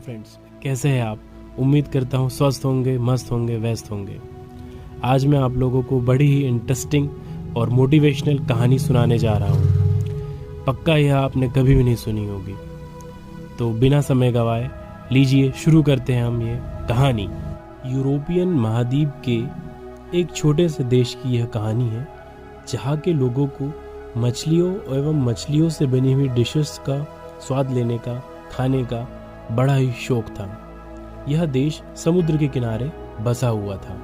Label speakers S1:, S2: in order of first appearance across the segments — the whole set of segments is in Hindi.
S1: फ्रेंड्स, कैसे हैं आप? उम्मीद करता हूँ स्वस्थ होंगे, मस्त होंगे, व्यस्त होंगे। आज मैं आप लोगों को बड़ी ही इंटरेस्टिंग और मोटिवेशनल कहानी सुनाने जा रहा हूँ। पक्का यह आपने कभी भी नहीं सुनी होगी। तो बिना समय गवाए लीजिए शुरू करते हैं हम ये कहानी। यूरोपियन महाद्वीप के एक छोटे से देश की यह कहानी है, जहाँ के लोगों को मछलियों एवं मछलियों से बनी हुई डिशेस का स्वाद लेने का, खाने का बड़ा ही शौक था। यह देश समुद्र के किनारे बसा हुआ था।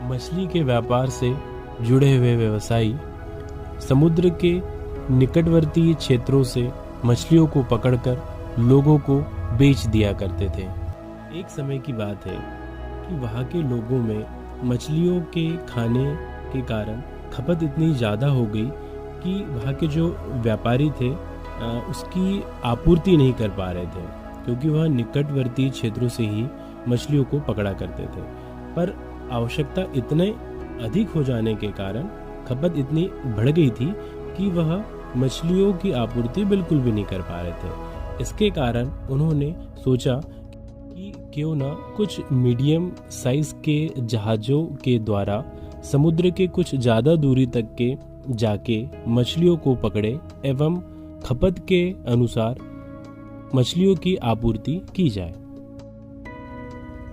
S1: मछली के व्यापार से जुड़े हुए व्यवसायी समुद्र के निकटवर्ती क्षेत्रों से मछलियों को पकड़कर लोगों को बेच दिया करते थे। एक समय की बात है कि वहाँ के लोगों में मछलियों के खाने के कारण खपत इतनी ज़्यादा हो गई कि वहाँ के जो व्यापारी थे उसकी आपूर्ति नहीं कर पा रहे थे, क्योंकि वह निकटवर्ती क्षेत्रों से ही मछलियों को पकड़ा करते थे। पर आवश्यकता इतने अधिक हो जाने के कारण खपत इतनी बढ़ गई थी कि वह मछलियों की आपूर्ति बिल्कुल भी नहीं कर पा रहे थे। इसके कारण उन्होंने सोचा कि क्यों ना कुछ मीडियम साइज के जहाज़ों के द्वारा समुद्र के कुछ ज़्यादा दूरी तक के जाके मछलियों को पकड़े एवं खपत के अनुसार मछलियों की आपूर्ति की जाए।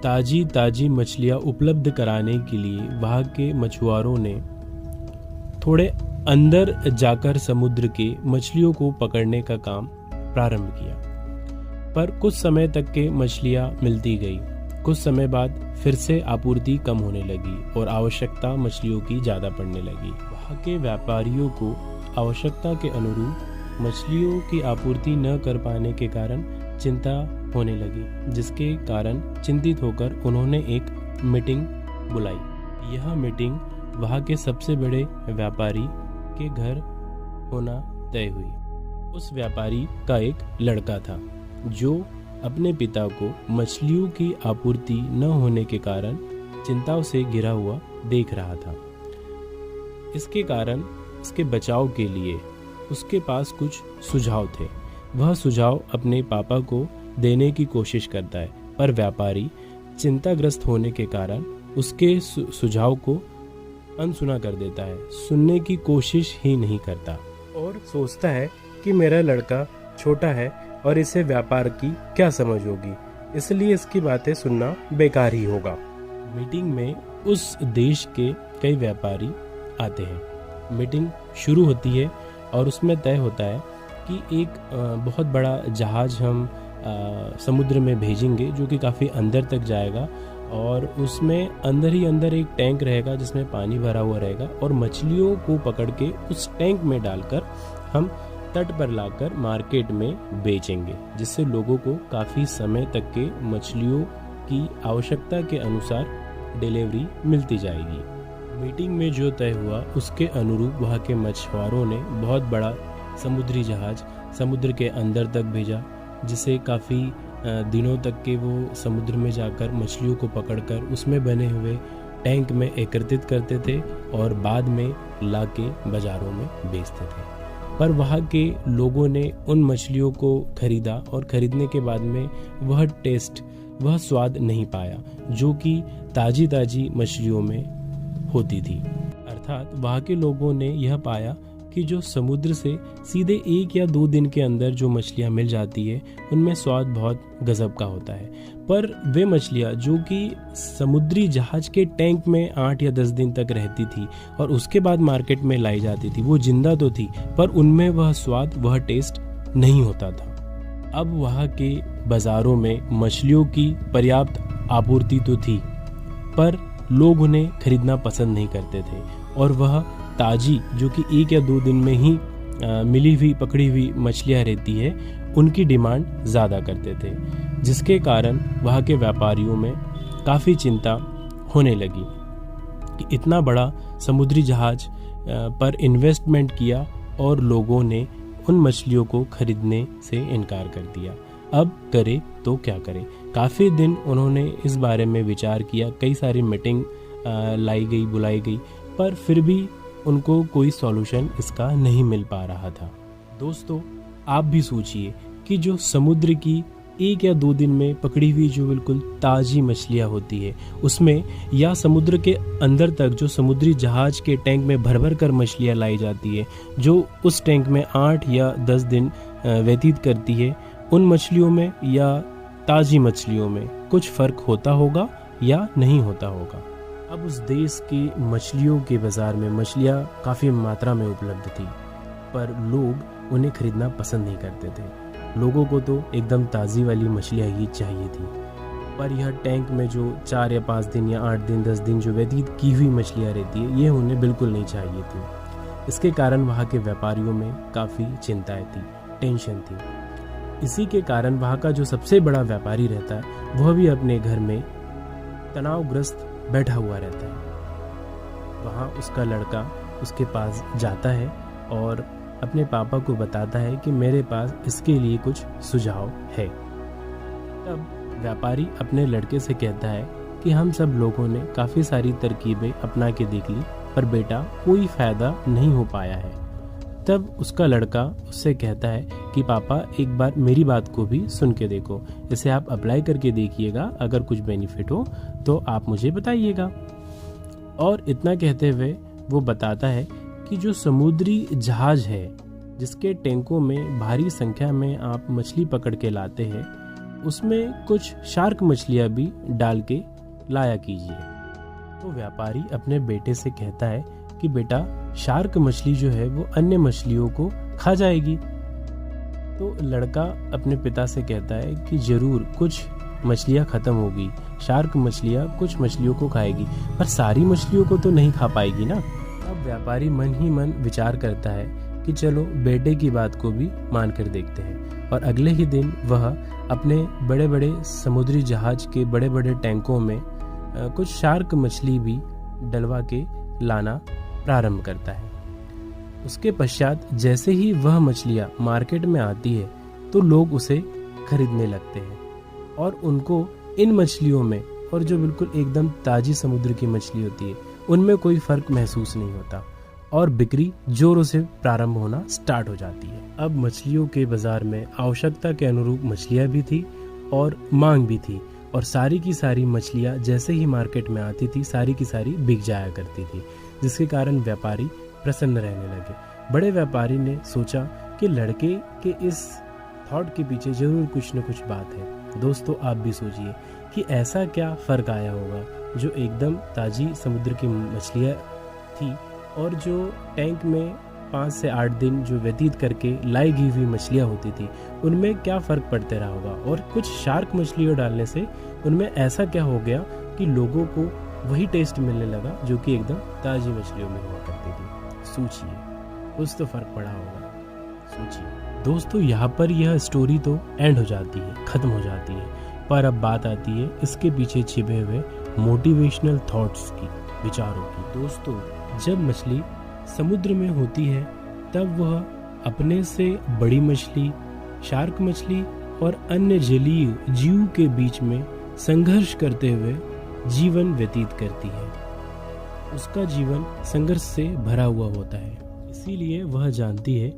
S1: ताजी ताजी मछलियां उपलब्ध कराने के लिए वहाँ के मछुआरों ने थोड़े अंदर जाकर समुद्र के मछलियों को पकड़ने का काम प्रारंभ किया। पर कुछ समय तक के मछलियां मिलती गई। कुछ समय बाद फिर से आपूर्ति कम होने लगी और आवश्यकता मछलियों की ज़्यादा पड़ने लगी। वहाँ के व्यापारियों को आवश्यकता के अनुरूप मछलियों की आपूर्ति न कर पाने के कारण चिंता होने लगी, जिसके कारण चिंतित होकर उन्होंने एक मीटिंग बुलाई। यह मीटिंग वहाँ के सबसे बड़े व्यापारी के घर होना तय हुई। उस व्यापारी का एक लड़का था जो अपने पिता को मछलियों की आपूर्ति न होने के कारण चिंताओं से घिरा हुआ देख रहा था। इसके कारण इसके बचाव के लिए उसके पास कुछ सुझाव थे। वह सुझाव अपने पापा को देने की कोशिश करता है, पर व्यापारी चिंताग्रस्त होने के कारण उसके सुझाव को अनसुना कर देता है, सुनने की कोशिश ही नहीं करता और सोचता है कि मेरा लड़का छोटा है और इसे व्यापार की क्या समझ होगी, इसलिए इसकी बातें सुनना बेकार ही होगा। मीटिंग में उस देश के कई व्यापारी आते हैं। मीटिंग शुरू होती है और उसमें तय होता है कि एक बहुत बड़ा जहाज़ हम समुद्र में भेजेंगे, जो कि काफ़ी अंदर तक जाएगा और उसमें अंदर ही अंदर एक टैंक रहेगा जिसमें पानी भरा हुआ रहेगा और मछलियों को पकड़ के उस टैंक में डालकर हम तट पर लाकर मार्केट में बेचेंगे, जिससे लोगों को काफ़ी समय तक के मछलियों की आवश्यकता के अनुसार डिलीवरी मिलती जाएगी। मीटिंग में जो तय हुआ उसके अनुरूप वहाँ के मछुआरों ने बहुत बड़ा समुद्री जहाज़ समुद्र के अंदर तक भेजा, जिसे काफ़ी दिनों तक के वो समुद्र में जाकर मछलियों को पकड़कर उसमें बने हुए टैंक में एकत्रित करते थे और बाद में लाके बाज़ारों में बेचते थे। पर वहाँ के लोगों ने उन मछलियों को खरीदा और खरीदने के बाद में वह टेस्ट, वह स्वाद नहीं पाया जो कि ताज़ी ताज़ी मछलियों में होती थी। अर्थात वहाँ के लोगों ने यह पाया कि जो समुद्र से सीधे 1 या 2 दिन के अंदर जो मछलियाँ मिल जाती है उनमें स्वाद बहुत गजब का होता है, पर वे मछलियाँ जो कि समुद्री जहाज के टैंक में 8 या 10 दिन तक रहती थी और उसके बाद मार्केट में लाई जाती थी, वो जिंदा तो थी पर उनमें वह स्वाद, वह टेस्ट नहीं होता था। अब वहाँ के बाज़ारों में मछलियों की पर्याप्त आपूर्ति तो थी, पर लोग उन्हें खरीदना पसंद नहीं करते थे और वह ताज़ी जो कि 1 या 2 दिन में ही मिली हुई पकड़ी हुई मछलियाँ रहती है उनकी डिमांड ज़्यादा करते थे, जिसके कारण वहाँ के व्यापारियों में काफ़ी चिंता होने लगी कि इतना बड़ा समुद्री जहाज़ पर इन्वेस्टमेंट किया और लोगों ने उन मछलियों को खरीदने से इनकार कर दिया। अब करे तो क्या करे। काफ़ी दिन उन्होंने इस बारे में विचार किया, कई सारी मीटिंग बुलाई गई, पर फिर भी उनको कोई सॉल्यूशन इसका नहीं मिल पा रहा था। दोस्तों, आप भी सोचिए कि जो समुद्र की 1 या 2 दिन में पकड़ी हुई जो बिल्कुल ताज़ी मछलियाँ होती है उसमें, या समुद्र के अंदर तक जो समुद्री जहाज के टैंक में भर भर कर मछलियाँ लाई जाती है, जो उस टैंक में 8 या 10 दिन व्यतीत करती है, उन मछलियों में या ताज़ी मछलियों में कुछ फ़र्क होता होगा या नहीं होता होगा। अब उस देश की मछलियों के बाज़ार में मछलियाँ काफ़ी मात्रा में उपलब्ध थी, पर लोग उन्हें खरीदना पसंद नहीं करते थे। लोगों को तो एकदम ताज़ी वाली मछलियाँ ही चाहिए थी। पर यह टैंक में जो 4 या 5 दिन या 8 दिन 10 दिन जो व्यतीत की हुई मछलियाँ रहती है, ये उन्हें बिल्कुल नहीं चाहिए थी। इसके कारण वहाँ के व्यापारियों में काफ़ी चिंताएं थी, टेंशन थी। इसी के कारण वहाँ का जो सबसे बड़ा व्यापारी रहता है वह भी अपने घर में तनावग्रस्त बैठा हुआ रहता है। वहाँ उसका लड़का उसके पास जाता है और अपने पापा को बताता है कि मेरे पास इसके लिए कुछ सुझाव है। तब व्यापारी अपने लड़के से कहता है कि हम सब लोगों ने काफ़ी सारी तरकीबें अपना के देख ली, पर बेटा कोई फ़ायदा नहीं हो पाया है। तब उसका लड़का उससे कहता है कि पापा एक बार मेरी बात को भी सुन के देखो, इसे आप अप्लाई करके देखिएगा, अगर कुछ बेनिफिट हो तो आप मुझे बताइएगा। और इतना कहते हुए वो बताता है कि जो समुद्री जहाज है जिसके टैंकों में भारी संख्या में आप मछली पकड़ के लाते हैं, उसमें कुछ शार्क मछलियाँ भी डाल के लाया कीजिए। तो व्यापारी अपने बेटे से कहता है कि बेटा शार्क मछली जो है वो अन्य मछलियों को खा जाएगी। तो लड़का अपने पिता से कहता है कि जरूर कुछ मछलियाँ ख़त्म होगी, शार्क मछलियाँ कुछ मछलियों को खाएगी, पर सारी मछलियों को तो नहीं खा पाएगी ना। अब व्यापारी मन ही मन विचार करता है कि चलो बेटे की बात को भी मान कर देखते हैं। और अगले ही दिन वह अपने बड़े बड़े समुद्री जहाज के बड़े बड़े टैंकों में कुछ शार्क मछली भी डलवा के लाना प्रारंभ करता है। उसके पश्चात जैसे ही वह मछलियाँ मार्केट में आती है तो लोग उसे खरीदने लगते हैं और उनको इन मछलियों में और जो बिल्कुल एकदम ताज़ी समुद्र की मछली होती है उनमें कोई फ़र्क महसूस नहीं होता और बिक्री जोरों से प्रारंभ होना स्टार्ट हो जाती है। अब मछलियों के बाज़ार में आवश्यकता के अनुरूप मछलियाँ भी थी और मांग भी थी, और सारी की सारी मछलियाँ जैसे ही मार्केट में आती थी सारी की सारी बिक जाया करती थी, जिसके कारण व्यापारी प्रसन्न रहने लगे। बड़े व्यापारी ने सोचा कि लड़के के इस थॉट के पीछे जरूर कुछ न कुछ बात है। दोस्तों आप भी सोचिए कि ऐसा क्या फ़र्क आया होगा जो एकदम ताज़ी समुद्र की मछलियाँ थी और जो टैंक में 5 से 8 दिन जो व्यतीत करके लाई गई हुई मछलियाँ होती थी उनमें क्या फ़र्क पड़ते रहा होगा, और कुछ शार्क मछलियों डालने से उनमें ऐसा क्या हो गया कि लोगों को वही टेस्ट मिलने लगा जो कि एकदम ताज़ी मछलियों में हुआ करती थी। सोचिए, कुछ तो फ़र्क पड़ा होगा, सोचिए। दोस्तों यहाँ पर यह स्टोरी तो एंड हो जाती है, ख़त्म हो जाती है, पर अब बात आती है इसके पीछे छिपे हुए मोटिवेशनल थॉट्स की, विचारों की। दोस्तों जब मछली समुद्र में होती है तब वह अपने से बड़ी मछली, शार्क मछली और अन्य जलीय जीव के बीच में संघर्ष करते हुए जीवन व्यतीत करती है। उसका जीवन संघर्ष से भरा हुआ होता है, इसीलिए वह जानती है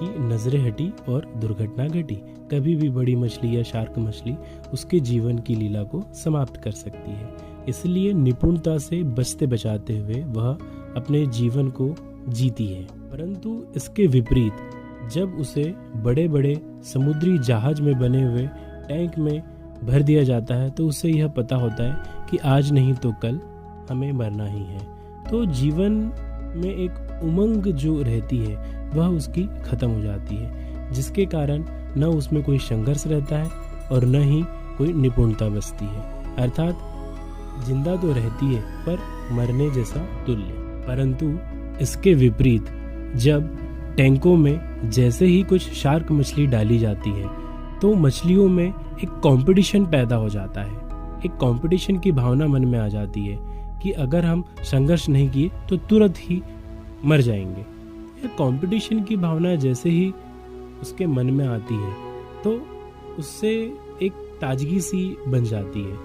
S1: कि नजरें हटी और दुर्घटना घटी। कभी भी बड़ी मछली या शार्क मछली उसके जीवन की लीला को समाप्त कर सकती है, इसलिए निपुणता से बचते बचाते हुए वह अपने जीवन को जीती है। परंतु इसके विपरीत जब उसे बड़े बड़े समुद्री जहाज में बने हुए टैंक में भर दिया जाता है तो उसे यह पता होता है कि आज नहीं तो कल हमें मरना ही है। तो जीवन में एक उमंग जो रहती है वह उसकी खत्म हो जाती है, जिसके कारण न उसमें कोई संघर्ष रहता है और न ही कोई निपुणता बचती है। अर्थात जिंदा तो रहती है पर मरने जैसा तुल्य। परंतु इसके विपरीत जब टैंकों में जैसे ही कुछ शार्क मछली डाली जाती है तो मछलियों में एक कंपटीशन पैदा हो जाता है। एक कंपटीशन की भावना मन में आ जाती है कि अगर हम संघर्ष नहीं किए तो तुरंत ही मर जाएंगे। यह कंपटीशन की भावना जैसे ही उसके मन में आती है तो उससे एक ताजगी सी बन जाती है,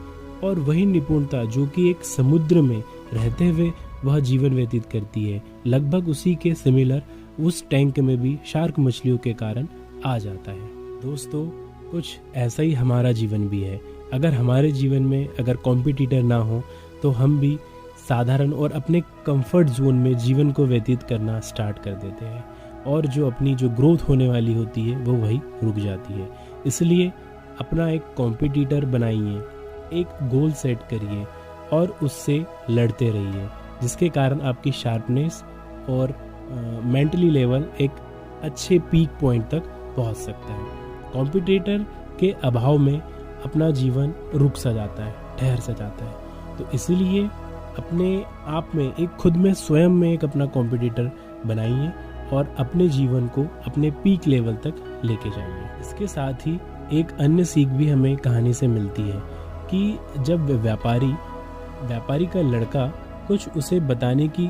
S1: और वही निपुणता जो कि एक समुद्र में रहते हुए वह जीवन व्यतीत करती है, लगभग उसी के सिमिलर उस टैंक में भी शार्क मछलियों के कारण आ जाता है। दोस्तों कुछ ऐसा ही हमारा जीवन भी है। अगर हमारे जीवन में अगर कॉम्पिटिटर ना हो तो हम भी साधारण और अपने कंफर्ट जोन में जीवन को व्यतीत करना स्टार्ट कर देते हैं और जो अपनी जो ग्रोथ होने वाली होती है वो वही रुक जाती है। इसलिए अपना एक कॉम्पिटिटर बनाइए, एक गोल सेट करिए और उससे लड़ते रहिए, जिसके कारण आपकी शार्पनेस और मेंटली लेवल एक अच्छे पीक पॉइंट तक पहुंच सकता है। कॉम्पिटिटर के अभाव में अपना जीवन रुक सा जाता है, ठहर सा जाता है। तो इसलिए अपने आप में एक खुद में स्वयं में एक अपना कॉम्पिटिटर बनाइए और अपने जीवन को अपने पीक लेवल तक लेके जाइए। इसके साथ ही एक अन्य सीख भी हमें कहानी से मिलती है कि जब व्यापारी का लड़का कुछ उसे बताने की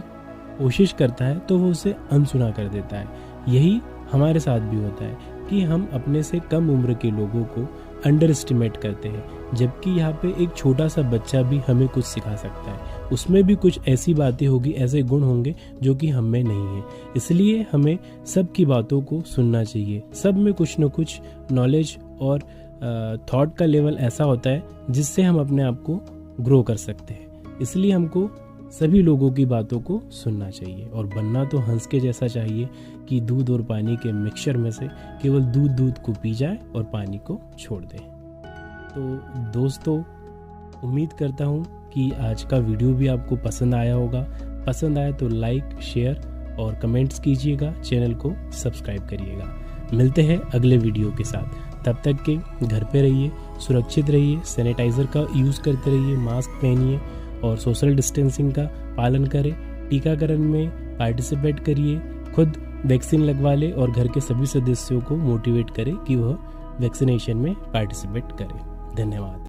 S1: कोशिश करता है तो वो उसे अनसुना कर देता है। यही हमारे साथ भी होता है कि हम अपने से कम उम्र के लोगों को अंडर एस्टिमेट करते हैं, जबकि यहाँ पे एक छोटा सा बच्चा भी हमें कुछ सिखा सकता है। उसमें भी कुछ ऐसी बातें होगी, ऐसे गुण होंगे जो कि हम में नहीं है। इसलिए हमें सबकी बातों को सुनना चाहिए। सब में कुछ न कुछ नॉलेज और थॉट का लेवल ऐसा होता है जिससे हम अपने आप को ग्रो कर सकते हैं। इसलिए हमको सभी लोगों की बातों को सुनना चाहिए और बनना तो हंस के जैसा चाहिए कि दूध और पानी के मिक्सचर में से केवल दूध को पी जाए और पानी को छोड़ दे। तो दोस्तों, उम्मीद करता हूँ कि आज का वीडियो भी आपको पसंद आया होगा। पसंद आए तो लाइक, शेयर और कमेंट्स कीजिएगा, चैनल को सब्सक्राइब करिएगा। मिलते हैं अगले वीडियो के साथ। तब तक के घर पे रहिए, सुरक्षित रहिए, सैनिटाइज़र का यूज़ करते रहिए, मास्क पहनिए और सोशल डिस्टेंसिंग का पालन करें। टीकाकरण में पार्टिसिपेट करिए, खुद वैक्सीन लगवा ले और घर के सभी सदस्यों को मोटिवेट करें कि वह वैक्सीनेशन में पार्टिसिपेट करें। धन्यवाद।